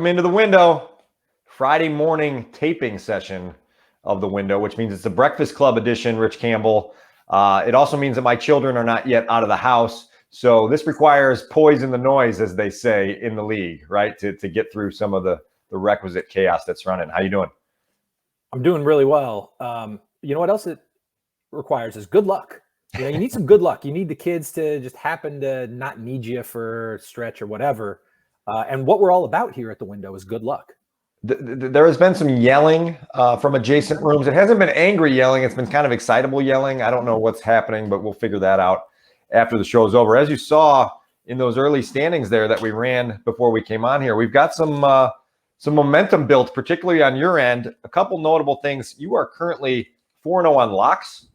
into the window. Friday morning taping session of the window, which means it's a Breakfast Club edition, Rich Campbell. It also means that my children are not yet out of the house. So this requires poise in the noise, as they say in the league, right? To get through some of the requisite chaos that's running. How you doing? I'm doing really well. You know what else it requires is good luck. You know, you need some good luck. You need the kids to just happen to not need you for a stretch or whatever. And what we're all about here at the window is good luck. There has been some yelling from adjacent rooms. It hasn't been angry yelling. It's been kind of excitable yelling. I don't know what's happening, but we'll figure that out after the show's over. As you saw in those early standings there that we ran before we came on here, we've got some momentum built, particularly on your end. A couple notable things. You are currently 4-0 on locks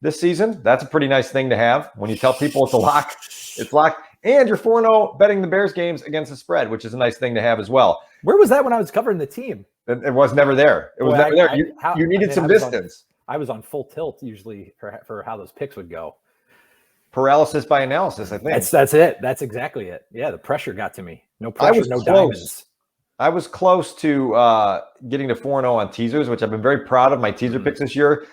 this season. That's a pretty nice thing to have. When you tell people it's a lock, it's locked. And you're 4-0 betting the Bears games against the spread, which is a nice thing to have as well. Where was that when I was covering the team? It was never there. It was never there. You needed some distance. I was on full tilt usually for how those picks would go. Paralysis by analysis, I think. That's it. That's exactly it. Yeah, the pressure got to me. No pressure, no diamonds. I was close to getting to 4-0 on teasers, which I've been very proud of my teaser picks this year.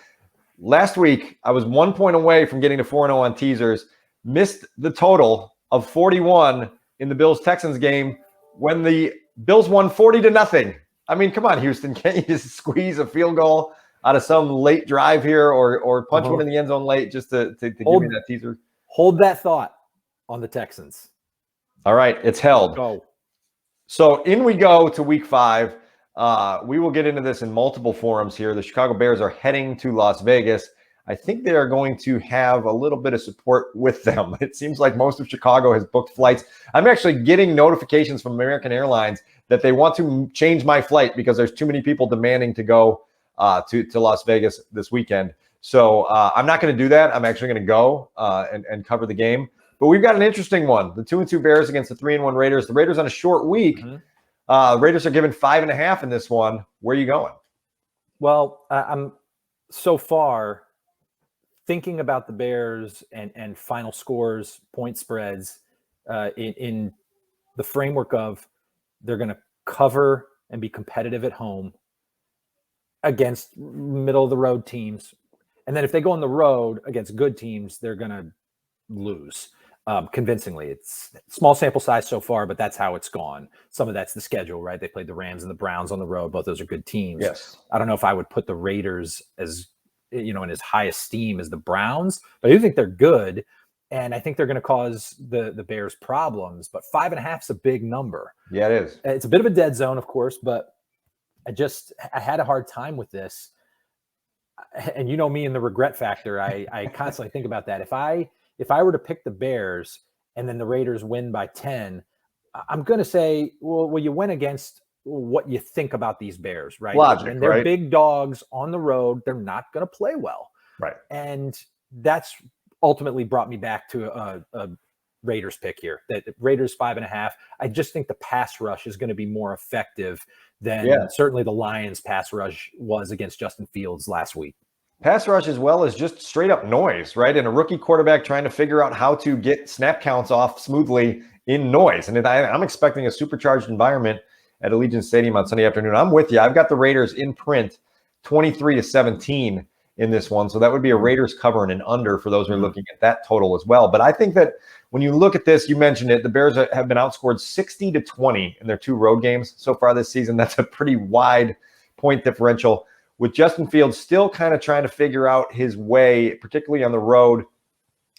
Last week, I was 1 point away from getting to 4-0 on teasers. Missed the total of 41 in the Bills-Texans game when the Bills won 40-0. I mean, come on, Houston. Can't you just squeeze a field goal out of some late drive here or punch one in the end zone late just to give me that teaser? Hold that thought on the Texans. All right, it's held. Go. So in we go to week 5. We will get into this in multiple forums here. The Chicago Bears are heading to Las Vegas. I think they are going to have a little bit of support with them. It seems like most of Chicago has booked flights. I'm actually getting notifications from American Airlines that they want to change my flight because there's too many people demanding to go to Las Vegas this weekend. So I'm not going to do that. I'm actually going to go and cover the game. But we've got an interesting one. The 2-2 Bears against the 3-1 Raiders. The Raiders on a short week. Raiders are given 5.5 in this one. Where are you going? Well, I'm so far thinking about the Bears and final scores, point spreads in the framework of they're going to cover and be competitive at home against middle-of-the-road teams. And then if they go on the road against good teams, they're going to lose convincingly. It's small sample size so far, but that's how it's gone. Some of that's the schedule, right? They played the Rams and the Browns on the road. Both those are good teams. Yes. I don't know if I would put the Raiders as, in as high esteem as the Browns, but I do think they're good. And I think they're going to cause the Bears problems, but 5.5 is a big number. Yeah, it is. It's a bit of a dead zone, of course, but I had a hard time with this. And you know me and the regret factor. I constantly think about that. If I were to pick the Bears and then the Raiders win by 10, I'm going to say, well, you win against what you think about these Bears, right? Logic, and they're right? Big dogs on the road. They're not going to play well. Right. And that's ultimately brought me back to a Raiders pick here. That Raiders 5.5. I just think the pass rush is going to be more effective than certainly the Lions pass rush was against Justin Fields last week. Pass rush as well as just straight up noise, right? And a rookie quarterback trying to figure out how to get snap counts off smoothly in noise. And I'm expecting a supercharged environment at Allegiant Stadium on Sunday afternoon. I'm with you. I've got the Raiders in print 23-17 in this one. So that would be a Raiders cover and an under for those who are looking at that total as well. But I think that when you look at this, you mentioned it, the Bears have been outscored 60-20 in their 2 road games so far this season. That's a pretty wide point differential, with Justin Fields still kind of trying to figure out his way, particularly on the road,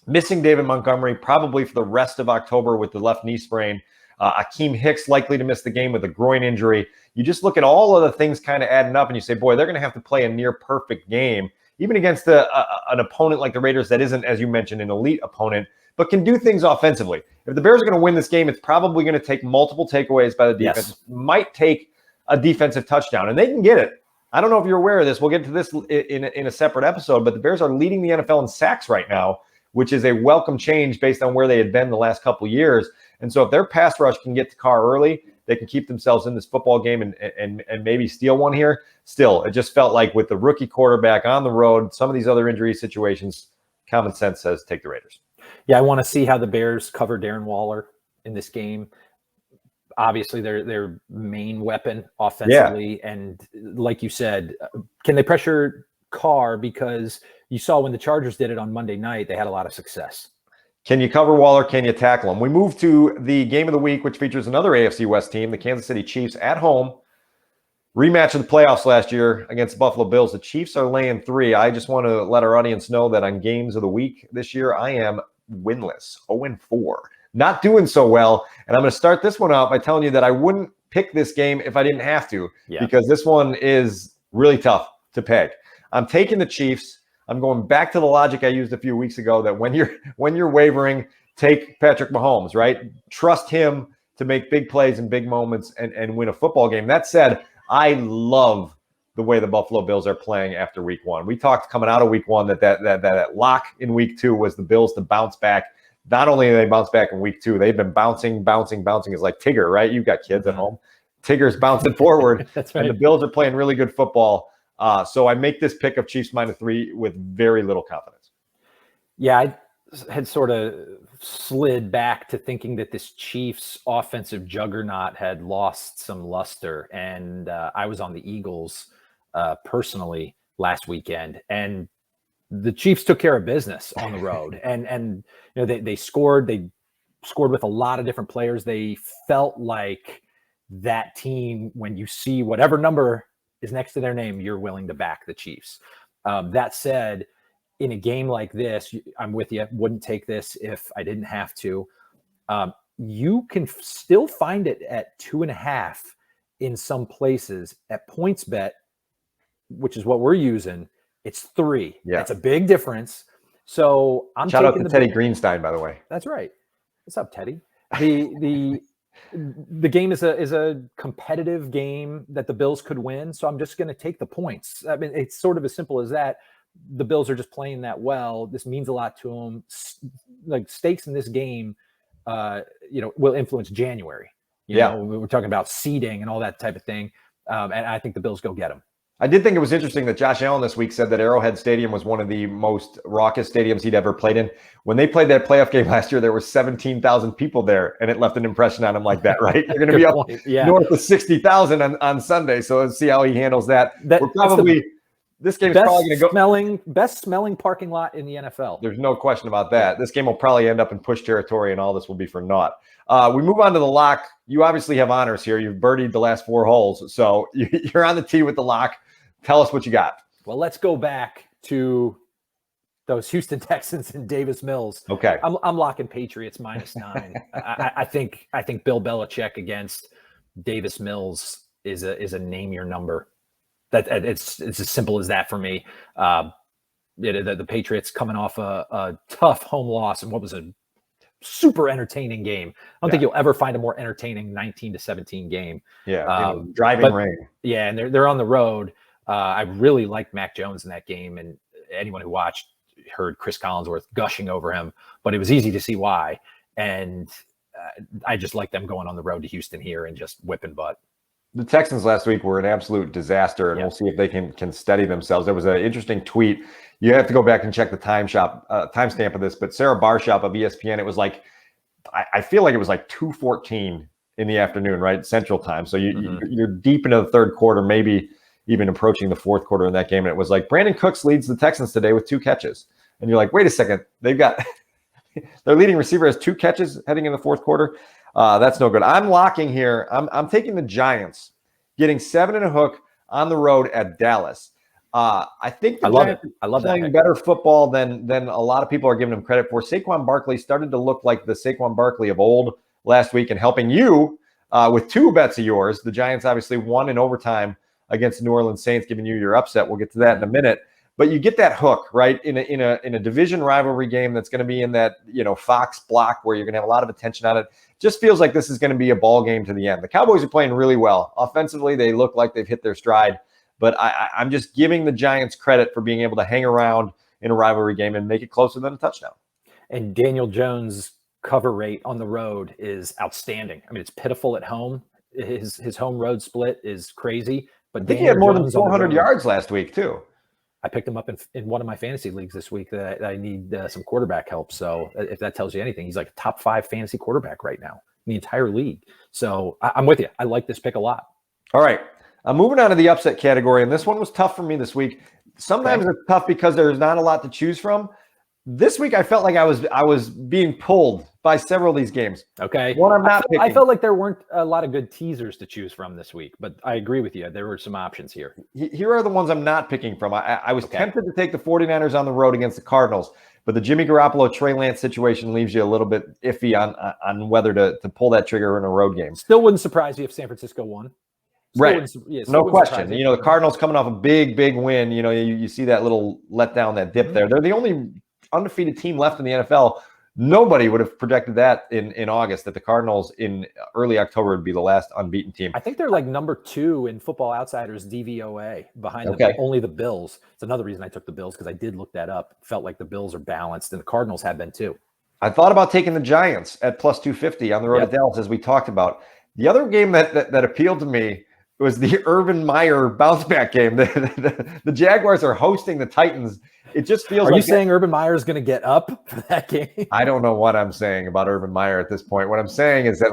missing David Montgomery probably for the rest of October with the left knee sprain. Akeem Hicks likely to miss the game with a groin injury. You just look at all of the things kind of adding up and you say, boy, they're going to have to play a near perfect game, even against an opponent like the Raiders that isn't, as you mentioned, an elite opponent, but can do things offensively. If the Bears are going to win this game, it's probably going to take multiple takeaways by the defense. Yes. Might take a defensive touchdown, and they can get it. I don't know if you're aware of this. We'll get to this in a separate episode, but the Bears are leading the NFL in sacks right now, which is a welcome change based on where they had been the last couple of years. And so if their pass rush can get to Carr early, they can keep themselves in this football game and maybe steal one here. Still, it just felt like with the rookie quarterback on the road, some of these other injury situations, common sense says take the Raiders. Yeah, I want to see how the Bears cover Darren Waller in this game. obviously their main weapon offensively. Yeah. And like you said, can they pressure Carr? Because you saw when the Chargers did it on Monday night, they had a lot of success. Can you cover Waller? Can you tackle him? We move to the game of the week, which features another AFC West team, the Kansas City Chiefs at home. Rematch of the playoffs last year against the Buffalo Bills. The Chiefs are laying 3. I just want to let our audience know that on games of the week this year, I am winless, 0-4. Not doing so well. And I'm going to start this one out by telling you that I wouldn't pick this game if I didn't have to, because this one is really tough to peg. I'm taking the Chiefs. I'm going back to the logic I used a few weeks ago that when you're wavering, take Patrick Mahomes, right? Trust him to make big plays and big moments and win a football game. That said, I love the way the Buffalo Bills are playing after week 1. We talked coming out of week 1 that lock in week 2 was the Bills to bounce back. Not only did they bounce back in week 2, they've been bouncing. It's like Tigger, right? You've got kids at home. Tigger's bouncing forward. That's right. And the Bills are playing really good football. So I make this pick of Chiefs -3 with very little confidence. Yeah, I had sort of slid back to thinking that this Chiefs offensive juggernaut had lost some luster. And I was on the Eagles personally last weekend. And the Chiefs took care of business on the road. and you know, they scored. They scored with a lot of different players. They felt like that team, when you see whatever number is next to their name, you're willing to back the Chiefs. That said, in a game like this, I'm with you. Wouldn't take this if I didn't have to. You can still find it at 2.5 in some places. At PointsBet, which is what we're using, it's 3. Yeah, it's a big difference. So I'm shout out taking to Teddy Greenstein, by the way. That's right. What's up, Teddy? The game is a competitive game that the Bills could win. So I'm just going to take the points. I mean, it's sort of as simple as that. The Bills are just playing that well. This means a lot to them. Like stakes in this game, will influence January. You know, we're talking about seeding and all that type of thing. And I think the Bills go get them. I did think it was interesting that Josh Allen this week said that Arrowhead Stadium was one of the most raucous stadiums he'd ever played in. When they played that playoff game last year, there were 17,000 people there, and it left an impression on him like that, right? They're going to be up north of 60,000 on Sunday, so let's see how he handles that. We're probably this game is probably going to go best smelling parking lot in the NFL. There's no question about that. This game will probably end up in push territory, and all this will be for naught. We move on to the lock. You obviously have honors here. You've birdied the last 4 holes, so you're on the tee with the lock. Tell us what you got. Well, let's go back to those Houston Texans and Davis Mills. Okay, I'm locking Patriots -9. I think Bill Belichick against Davis Mills is a name your number. That it's as simple as that for me. The Patriots coming off a tough home loss and what was a super entertaining game. I don't think you'll ever find a more entertaining 19-17 game. Driving rain. Yeah, and they're on the road. I really liked Mac Jones in that game, and anyone who watched heard Chris Collinsworth gushing over him, but it was easy to see why. And I just like them going on the road to Houston here and just whipping butt. The Texans last week were an absolute disaster, and we'll see if they can steady themselves. There was an interesting tweet. You have to go back and check the timestamp of this, but Sarah Barshop of ESPN, it was like, I feel like it was like 2:14 in the afternoon, right? Central time. So you're deep into the third quarter, maybe even approaching the fourth quarter in that game. And it was like, Brandon Cooks leads the Texans today with 2 catches. And you're like, wait a second, they've got their leading receiver has 2 catches heading in the fourth quarter. That's no good. I'm locking here. I'm taking the Giants, getting 7 and a hook on the road at Dallas. I think the Giants are playing better football than a lot of people are giving them credit for. Saquon Barkley started to look like the Saquon Barkley of old last week and helping you with 2 bets of yours. The Giants obviously won in overtime against the New Orleans Saints, giving you your upset. We'll get to that in a minute. But you get that hook, right, in a division rivalry game that's going to be in that Fox block where you're going to have a lot of attention on it. Just feels like this is going to be a ball game to the end. The Cowboys are playing really well. Offensively, they look like they've hit their stride. But I'm just giving the Giants credit for being able to hang around in a rivalry game and make it closer than a touchdown. And Daniel Jones' cover rate on the road is outstanding. I mean, it's pitiful at home. His home road split is crazy. But I think he had more than 400 yards last week, too. I picked him up in one of my fantasy leagues this week that I need some quarterback help. So if that tells you anything, he's like a top 5 fantasy quarterback right now. the entire league. So I'm with you. I like this pick a lot. All right. I'm moving on to the upset category, and this one was tough for me this week. Sometimes it's tough because there's not a lot to choose from. This week, I felt like I was being pulled by several of these games. Okay. One I'm not picking. I felt like there weren't a lot of good teasers to choose from this week, but I agree with you. There were some options here. Here are the ones I'm not picking from. I was tempted to take the 49ers on the road against the Cardinals, but the Jimmy Garoppolo, Trey Lance situation leaves you a little bit iffy on whether to pull that trigger in a road game. Still wouldn't surprise you if San Francisco won. Right. No question. You know, the Cardinals coming off a big win. You know, you see that little letdown, that dip there. They're the only undefeated team left in the NFL. Nobody would have projected that in August, that the Cardinals in early October would be the last unbeaten team. I think they're like number 2 in Football Outsiders DVOA behind only the Bills. It's another reason I took the Bills, because I did look that up. Felt like the Bills are balanced, and the Cardinals have been too. I thought about taking the Giants at plus 250 on the road to Dallas, as we talked about. The other game that appealed to me was the Urban Meyer bounce back game. The Jaguars are hosting the Titans. It just feels like. Are you saying Urban Meyer is going to get up for that game? I don't know what I'm saying about Urban Meyer at this point. What I'm saying is that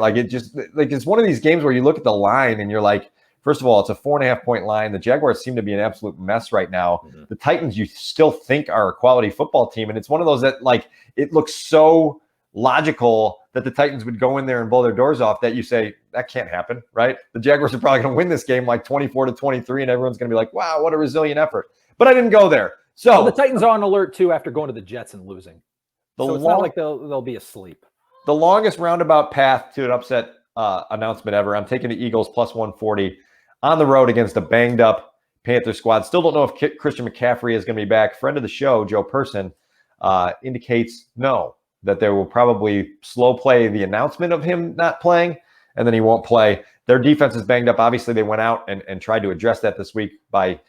it's one of these games where you look at the line and you're like, first of all, it's a 4.5-point line. The Jaguars seem to be an absolute mess right now. Mm-hmm. The Titans, you still think, are a quality football team. And it's one of those that, like, it looks so logical that the Titans would go in there and blow their doors off that you say, that can't happen, right? The Jaguars are probably going to win this game like 24-23, and everyone's going to be like, wow, what a resilient effort. But I didn't go there. So the Titans are on alert too after going to the Jets and losing. So it's not like they'll be asleep. The longest roundabout path to an upset announcement ever. I'm taking the Eagles plus 140 on the road against a banged up Panther squad. Still don't know if Christian McCaffrey is going to be back. Friend of the show, Joe Person, indicates no, that they will probably slow play the announcement of him not playing, and then he won't play. Their defense is banged up. Obviously, they went out and tried to address that this week by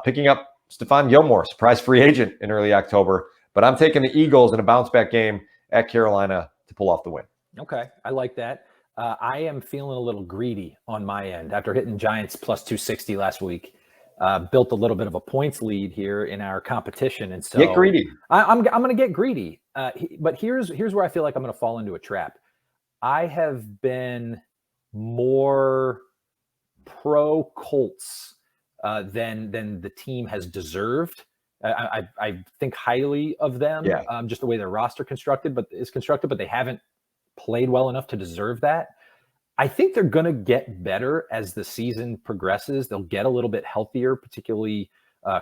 picking up Stephon Gilmore, surprise free agent in early October. But I'm taking the Eagles in a bounce-back game at Carolina to pull off the win. Okay, I like that. I am feeling a little greedy on my end after hitting Giants plus 260 last week. Built a little bit of a points lead here in our competition, and so get greedy. I'm going to get greedy. But here's where I feel like I'm going to fall into a trap. I have been more pro Colts than the team has deserved. I think highly of them, just the way their roster constructed, but they haven't played well enough to deserve that. I think they're going to get better as the season progresses. They'll get a little bit healthier, particularly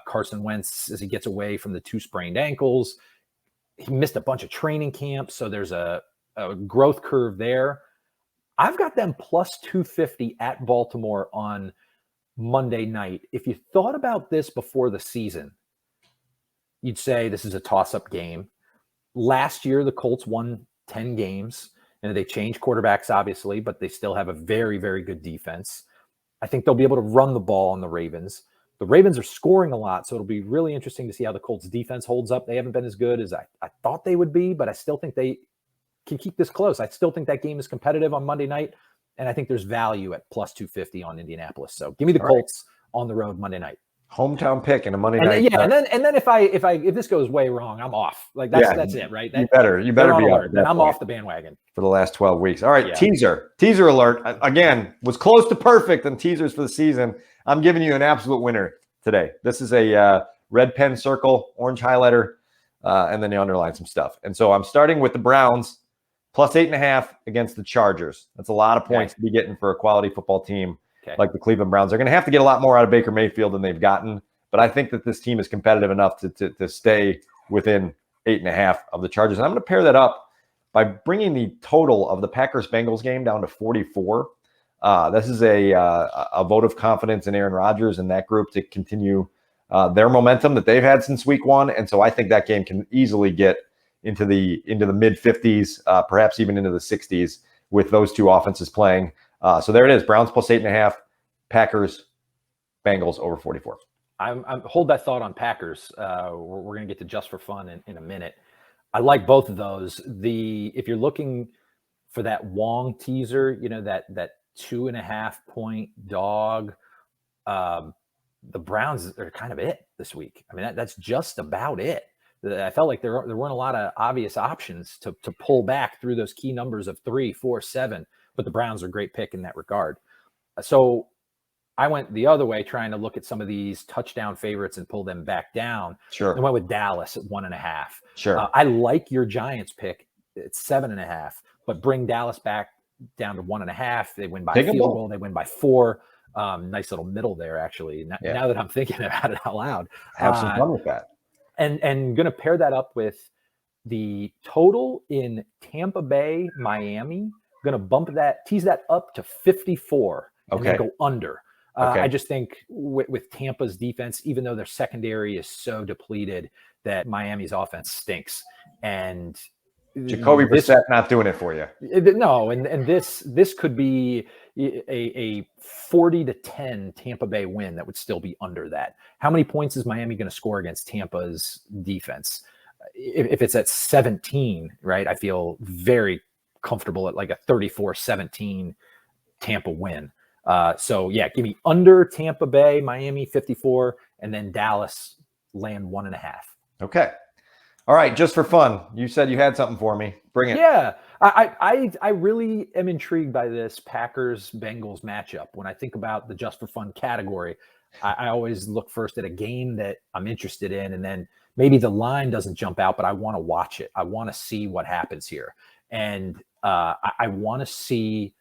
Carson Wentz as he gets away from the 2 sprained ankles. He missed a bunch of training camps, so there's a growth curve there. I've got them plus 250 at Baltimore on Monday night. If you thought about this before the season, you'd say this is a toss-up game. Last year, the Colts won 10 games, and they changed quarterbacks, obviously, but they still have a very, very good defense. I think they'll be able to run the ball on the Ravens. The Ravens are scoring a lot, so it'll be really interesting to see how the Colts defense holds up. They haven't been as good as I thought they would be, but I still think they can keep this close. I still think that game is competitive on Monday night, and I think there's value at plus 250 on Indianapolis. So give me the Colts on the road Monday night. Hometown pick in a Monday night. Yeah, and then if this goes way wrong, I'm off. Like that's it, right? You better be alert. Then I'm off the bandwagon for the last 12 weeks. All right, teaser alert. Again, was close to perfect on teasers for the season. I'm giving you an absolute winner today. This is a red pen circle, orange highlighter, and then you underline some stuff. And so I'm starting with the Browns plus 8.5 against the Chargers. That's a lot of points to be getting for a quality football team. Like the Cleveland Browns. They're going to have to get a lot more out of Baker Mayfield than they've gotten, but I think that this team is competitive enough to stay within 8.5 of the Chargers. And I'm going to pair that up by bringing the total of the Packers-Bengals game down to 44. This is a vote of confidence in Aaron Rodgers and that group to continue their momentum that they've had since week 1. And so I think that game can easily get into the mid-50s, perhaps even into the 60s with those two offenses playing. So there it is. Browns plus 8.5, Packers, Bengals over 44. I'm hold that thought on Packers. We're going to get to just for fun in a minute. I like both of those. If you're looking for that Wong teaser, that 2.5 point dog, the Browns are kind of it this week. I mean, that's just about it. I felt like there weren't a lot of obvious options to pull back through those key numbers of 3, 4, 7. but the Browns are a great pick in that regard. So I went the other way, trying to look at some of these touchdown favorites and pull them back down. Sure. I went with Dallas at 1.5. Sure. I like your Giants pick. It's 7.5, but bring Dallas back down to 1.5. They win by a field goal. They win by 4. Nice little middle there, actually. Now that I'm thinking about it out loud, have some fun with that. And going to pair that up with the total in Tampa Bay, Miami. Going to tease that up to 54, and then go under. I just think with Tampa's defense, even though their secondary is so depleted, that Miami's offense stinks. And Jacoby Brissett not doing it for you. No, and this could be a 40-10 Tampa Bay win that would still be under that. How many points is Miami going to score against Tampa's defense? If it's at 17, right, I feel very comfortable at like a 34-17 Tampa win. So yeah, give me under Tampa Bay, Miami 54, and then Dallas land 1.5. Okay. All right. Just for fun, you said you had something for me. Bring it. Yeah. I really am intrigued by this Packers-Bengals matchup. When I think about the just for fun category, I always look first at a game that I'm interested in, and then maybe the line doesn't jump out, but I want to watch it. I want to see what happens here. And I want to see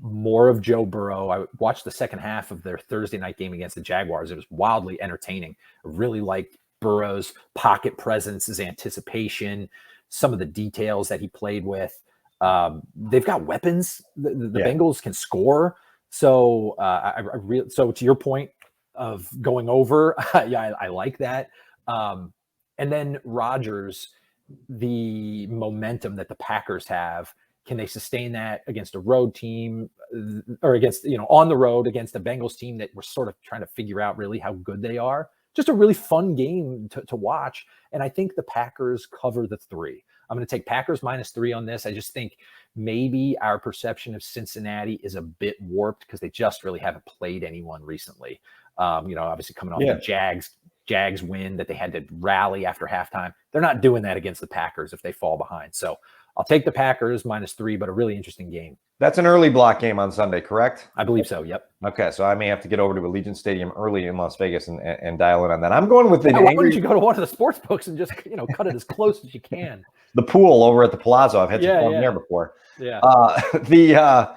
more of Joe Burrow. I watched the second half of their Thursday night game against the Jaguars. It was wildly entertaining. I really liked Burrow's pocket presence, his anticipation, some of the details that he played with. They've got weapons. The Bengals can score. So so to your point of going over, I like that. And then Rodgers, the momentum that the Packers have, can they sustain that against a road team or against, on the road against a Bengals team that we're sort of trying to figure out really how good they are? Just a really fun game to watch. And I think the Packers cover the 3. I'm going to take Packers -3 on this. I just think maybe our perception of Cincinnati is a bit warped because they just really haven't played anyone recently. Obviously coming off the Jags win that they had to rally after halftime. They're not doing that against the Packers if they fall behind. So I'll take the Packers -3, but a really interesting game. That's an early block game on Sunday, correct? I believe so. Yep. Okay, so I may have to get over to Allegiant Stadium early in Las Vegas and dial in on that. I'm going with the. Why don't you go to one of the sports books and just cut it as close as you can? The pool over at the Palazzo. I've had some fun there before. Yeah. The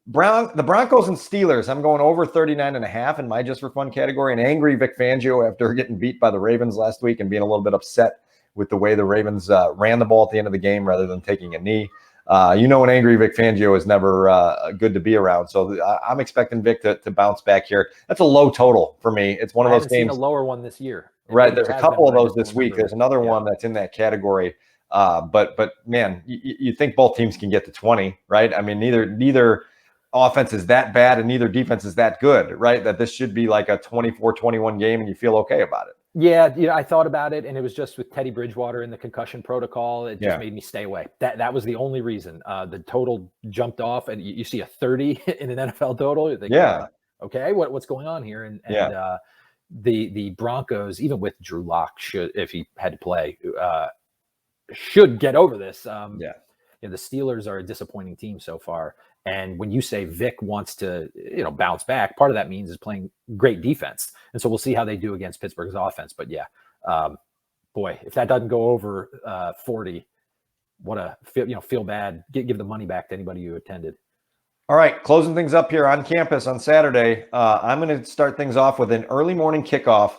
Broncos and Steelers. I'm going over 39.5 in my just for fun category. An angry Vic Fangio after getting beat by the Ravens last week and being a little bit upset with the way the Ravens ran the ball at the end of the game rather than taking a knee. An angry Vic Fangio is never good to be around. So I'm expecting Vic to bounce back here. That's a low total for me. It's one of those games. Seen a lower one this year. Right. There's a couple of those this week. There's another one that's in that category. But man, you think both teams can get to 20, right? I mean, neither offense is that bad and neither defense is that good, right? That this should be like a 24-21 game and you feel okay about it. Yeah, I thought about it, and it was just with Teddy Bridgewater in the concussion protocol. It just made me stay away. That was the only reason. The total jumped off, and you see a 30 in an NFL total. You think, okay, what's going on here? And the Broncos, even with Drew Lock, should, if he had to play, should get over this. The Steelers are a disappointing team so far. And when you say Vic wants to, bounce back, part of that means is playing great defense. And so we'll see how they do against Pittsburgh's offense. But boy, if that doesn't go over 40, feel bad. Give the money back to anybody who attended. All right, closing things up here on campus on Saturday. I'm going to start things off with an early morning kickoff.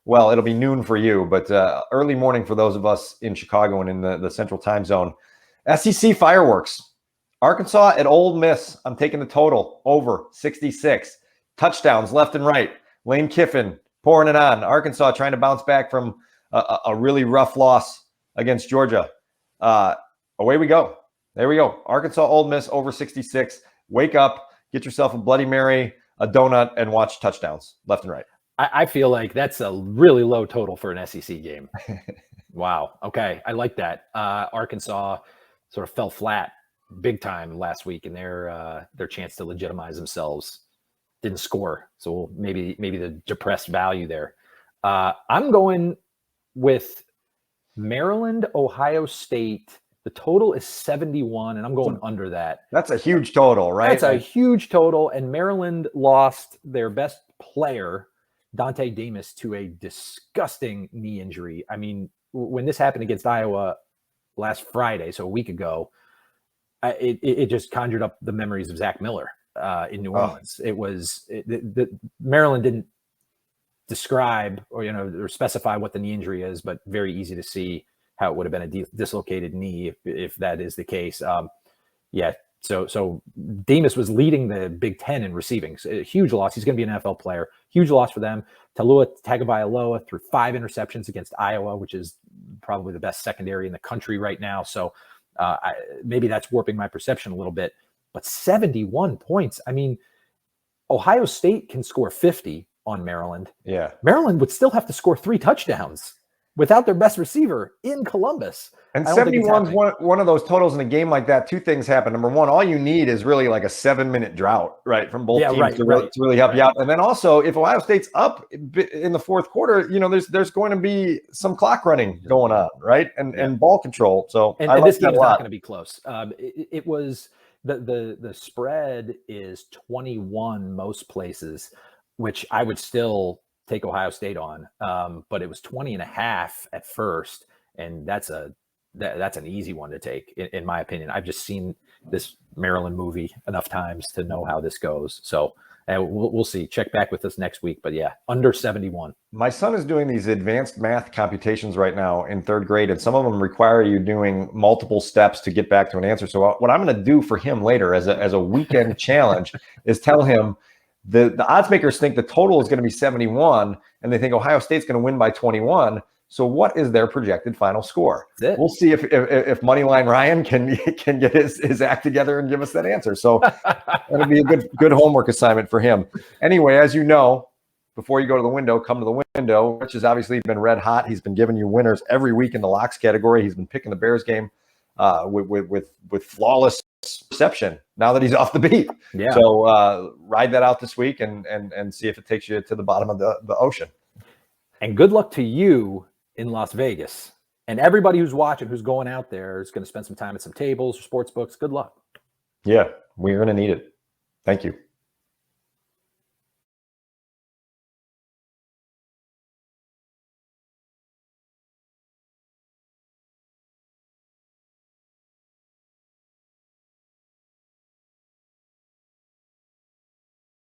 Well, it'll be noon for you, but early morning for those of us in Chicago and in the Central Time Zone. SEC fireworks. Arkansas at Ole Miss. I'm taking the total over 66. Touchdowns left and right. Lane Kiffin pouring it on. Arkansas trying to bounce back from a really rough loss against Georgia. Away we go. There we go. Arkansas, Ole Miss over 66. Wake up, get yourself a Bloody Mary, a donut, and watch touchdowns left and right. I feel like that's a really low total for an SEC game. Wow. Okay. I like that. Arkansas sort of fell flat big time last week in their chance to legitimize themselves. Didn't score. So maybe the depressed value there. I'm going with Maryland, Ohio State, the The total is 71, and I'm going under that. That's a huge total, right? That's a huge total, and Maryland lost their best player, Dante Demas, to a disgusting knee injury. I mean, when this happened against Iowa last Friday, so a week ago, it just conjured up the memories of Zach Miller in New Orleans. It was Maryland didn't describe or specify what the knee injury is, but very easy to see how it would have been a dislocated knee if that is the case. So Demas was leading the Big Ten in receiving. So a huge loss. He's going to be an NFL player. Huge loss for them. Talua Tagovailoa threw 5 interceptions against Iowa, which is probably the best secondary in the country right now. So maybe that's warping my perception a little bit. But 71 points. I mean, Ohio State can score 50 on Maryland. Yeah. Maryland would still have to score 3 touchdowns without their best receiver in Columbus. And 71 is one of those totals in a game like that. 2 things happen. Number one, all you need is really like a 7-minute drought, right, from both teams to really help you out. And then also, if Ohio State's up in the fourth quarter, there's going to be some clock running going on, right, and ball control. So and this game's not going to be close. It was the spread is 21 most places, which I would still take Ohio State on, but it was 20.5 at first, and that's an easy one to take in my opinion. I've just seen this Maryland movie enough times to know how this goes. So we'll see. Check back with us next week, but yeah, under 71. My son is doing these advanced math computations right now in 3rd grade, and some of them require you doing multiple steps to get back to an answer. So what I'm going to do for him later as a weekend challenge is tell him the odds makers think the total is going to be 71, and they think Ohio State's going to win by 21. So what is their projected final score? We'll see if Moneyline Ryan can get his act together and give us that answer. So that'll be a good homework assignment for him. Anyway, as you know, before you go to the window, come to the window. Rich has obviously been red hot. He's been giving you winners every week in the locks category. He's been picking the Bears game with flawless reception now that he's off the beat. Yeah. So ride that out this week and see if it takes you to the bottom of the ocean. And good luck to you in Las Vegas. And everybody who's watching, who's going out there, is going to spend some time at some tables or sports books. Good luck. Yeah, we're going to need it. Thank you.